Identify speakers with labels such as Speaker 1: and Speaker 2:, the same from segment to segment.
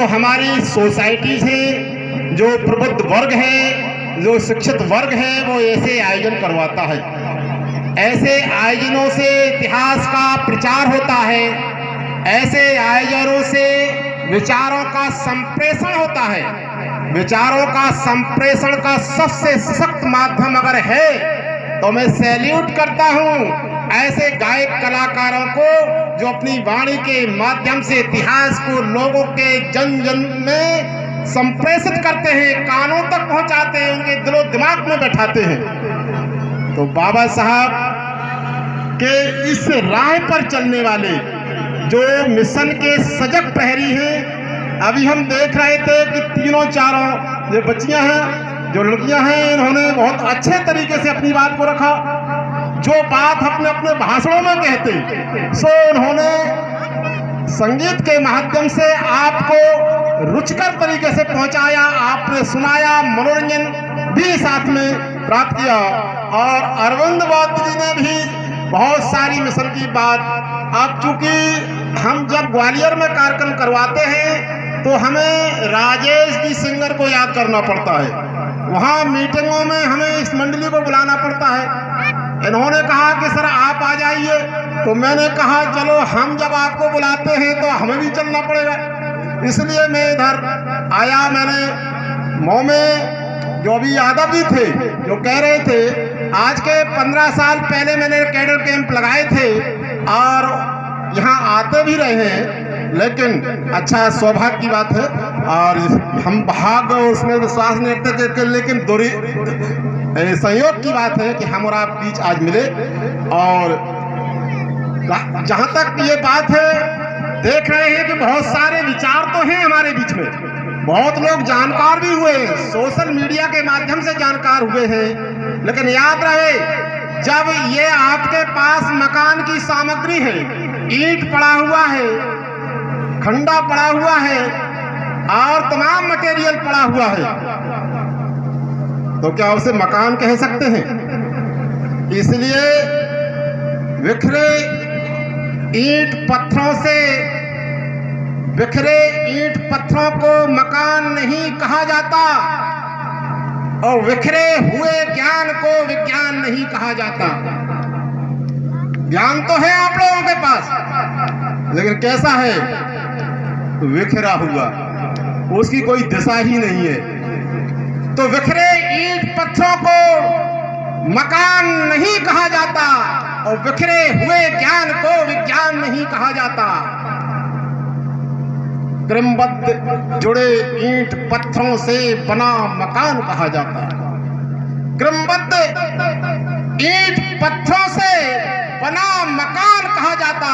Speaker 1: तो हमारी सोसाइटी से जो प्रबुद्ध वर्ग है, जो शिक्षित वर्ग है, वो ऐसे आयोजन करवाता है। ऐसे आयोजनों से इतिहास का प्रचार होता है। ऐसे आयोजनों से विचारों का संप्रेषण होता है। विचारों का संप्रेषण का सबसे सशक्त माध्यम अगर है तो मैं सैल्यूट करता हूँ ऐसे गायक कलाकारों को जो अपनी वाणी के माध्यम से इतिहास को लोगों के जन जन में संप्रेषित करते हैं, कानों तक पहुंचाते हैं, उनके दिलो दिमाग में बैठाते हैं। तो बाबा साहब के इस राह पर चलने वाले जो मिशन के सजग प्रहरी हैं, अभी हम देख रहे थे कि तीनों चारों जो बच्चियां हैं, जो लड़कियां हैं, इन्होंने बहुत अच्छे तरीके से अपनी बात को रखा। जो बात अपने अपने भाषणों में कहते सो उन्होंने संगीत के माध्यम से आपको रुचिकर तरीके से पहुंचाया, आपने सुनाया, मनोरंजन भी साथ में प्राप्त किया। और अरविंद बौद्ध जी ने भी बहुत सारी मिशन की बात। अब चूंकि हम जब ग्वालियर में कार्यक्रम करवाते हैं तो हमें राजेश जी सिंगर को याद करना पड़ता है, वहाँ मीटिंगों में हमें इस मंडली को बुलाना पड़ता है। इन्होंने कहा कि सर आप आ जाइए, तो मैंने कहा चलो हम जब आपको बुलाते हैं तो हमें भी चलना पड़ेगा, इसलिए मैं इधर आया। मैंने मऊ में जो भी यादव जी थे जो कह रहे थे, आज के 15 साल पहले मैंने कैडर कैंप लगाए थे और यहाँ आते भी रहे हैं, लेकिन अच्छा सौभाग्य की बात है और हम भाग्य उसमें विश्वास नहीं रखते थे, लेकिन दूरी संयोग की बात है कि हम और आप बीच आज मिले। और जहाँ तक ये बात है, देख रहे हैं कि बहुत सारे विचार तो हैं हमारे बीच में, बहुत लोग जानकार भी हुए हैं, सोशल मीडिया के माध्यम से जानकार हुए हैं। लेकिन याद रहे, जब ये आपके पास मकान की सामग्री है, ईंट पड़ा हुआ है, खंडा पड़ा हुआ है और तमाम मटेरियल पड़ा हुआ है, तो क्या उसे मकान कह सकते हैं? इसलिए बिखरे ईंट पत्थरों से, बिखरे ईंट पत्थरों को मकान नहीं कहा जाता और बिखरे हुए ज्ञान को विज्ञान नहीं कहा जाता। ज्ञान तो है आप लोगों के पास, लेकिन कैसा है? बिखरा हुआ, उसकी कोई दिशा ही नहीं है। तो बिखरे ईंट पत्थरों को मकान नहीं कहा जाता और बिखरे हुए ज्ञान को विज्ञान नहीं कहा जाता। क्रमबद्ध जुड़े ईंट पत्थरों से बना मकान कहा जाता। क्रमबद्ध ईंट पत्थरों से बना मकान कहा जाता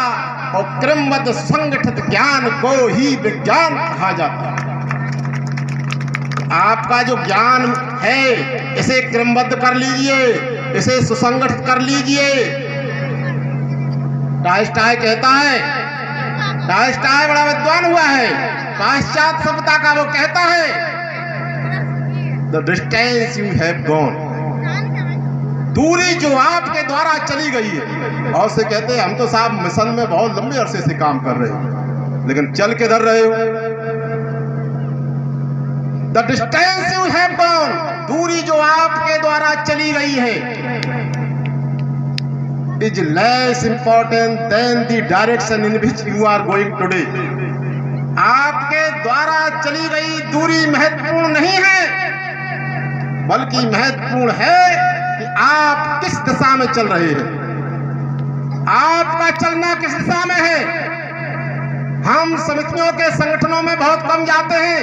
Speaker 1: और क्रमबद्ध संगठित ज्ञान को ही विज्ञान कहा जाता। आपका जो ज्ञान है इसे क्रमबद्ध कर लीजिए, इसे सुसंगठित कर लीजिए। टॉलस्टॉय कहता है, टॉलस्टॉय बड़ा विद्वान हुआ है, पाश्चात्य सभ्यता का वो कहता है, the distance you have gone, दूरी जो आपके द्वारा चली गई है। और से कहते हैं हम तो साहब मिशन में बहुत लंबे अरसे से काम कर रहे हैं, लेकिन चल किधर रहे हो? The distance you have gone, दूरी जो आपके द्वारा चली गई है, is less important than the direction in which you are going today. आपके द्वारा चली गई दूरी महत्वपूर्ण नहीं है, बल्कि महत्वपूर्ण है कि आप किस दिशा में चल रहे हैं, आपका चलना किस दिशा में है। हम समितियों के संगठनों में बहुत कम जाते हैं।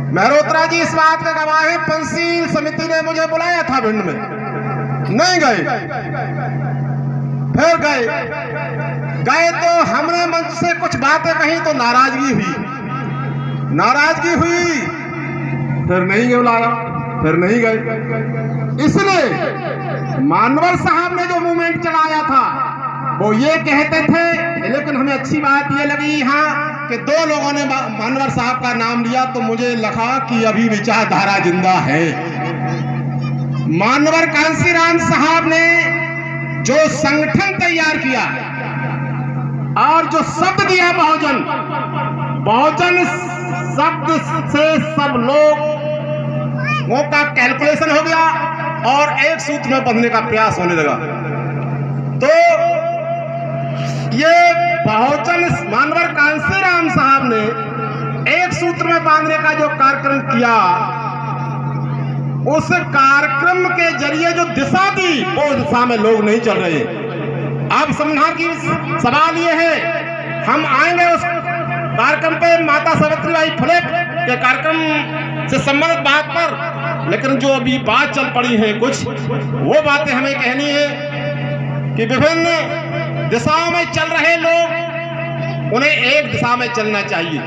Speaker 1: मेहरोत्रा जी इस बात का गवाह है, पंचशील समिति ने मुझे बुलाया था भिंड में, नहीं गए, फिर गए तो हमने मंच से कुछ बातें कही तो नाराजगी हुई, फिर नहीं गए, बुलाया फिर नहीं गए। इसलिए मानवर साहब ने जो मूवमेंट चलाया था वो ये कहते थे, लेकिन हमें अच्छी बात ये लगी यहाँ कि 2 लोगों ने मानवर साहब का नाम लिया तो मुझे लगा कि अभी विचारधारा जिंदा है। मानवर कांसीराम साहब ने जो संगठन तैयार किया और जो शब्द दिया बहुजन, बहुजन शब्द से सब लोगों का कैलकुलेशन हो गया और एक सूत्र में बंधने का प्रयास होने लगा। तो ये बहुजन मानवर कांसीराम साहब ने एक सूत्र में बांधने का जो कार्यक्रम किया, उस कार्यक्रम के जरिए जो दिशा दी वो दिशा में लोग नहीं चल रहे। अब संविधान की सवाल ये है, हम आएंगे उस कार्यक्रम पे, माता सावित्रीबाई फुले के कार्यक्रम से संबंधित बात पर, लेकिन जो अभी बात चल पड़ी है कुछ वो बातें हमें कहनी है कि विभिन्न दिशाओं में चल रहे लोग, उन्हें एक दिशा में चलना चाहिए।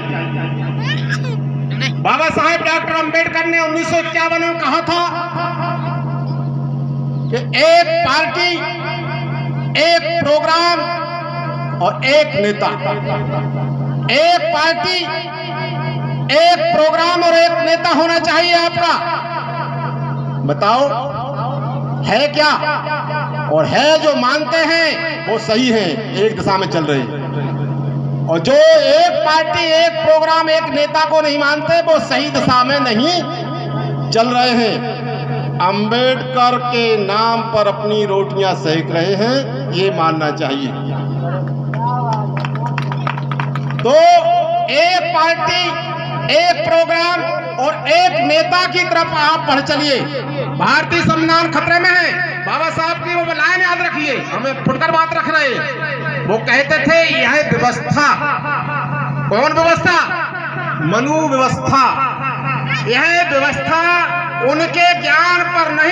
Speaker 1: बाबा साहेब डॉक्टर अंबेडकर ने 1951 में कहा था कि एक पार्टी, एक प्रोग्राम और एक नेता। एक पार्टी, एक प्रोग्राम और एक नेता होना चाहिए आपका। बताओ है क्या? और है जो मानते हैं वो सही है, एक दिशा में चल रहे हैं, और जो एक पार्टी, एक प्रोग्राम, एक नेता को नहीं मानते वो सही दिशा में नहीं चल रहे हैं। अंबेडकर के नाम पर अपनी रोटियां सेक रहे हैं, ये मानना चाहिए। तो एक पार्टी, एक प्रोग्राम और एक नेता की तरफ आप बढ़ चलिए। भारतीय संविधान खतरे में है। बाबा साहब की वो लाइन याद रखिए, हमें फुटकर बात रख रहे हैं। वो कहते थे यह व्यवस्था, कौन व्यवस्था? मनु व्यवस्था। यह व्यवस्था उनके ज्ञान पर नहीं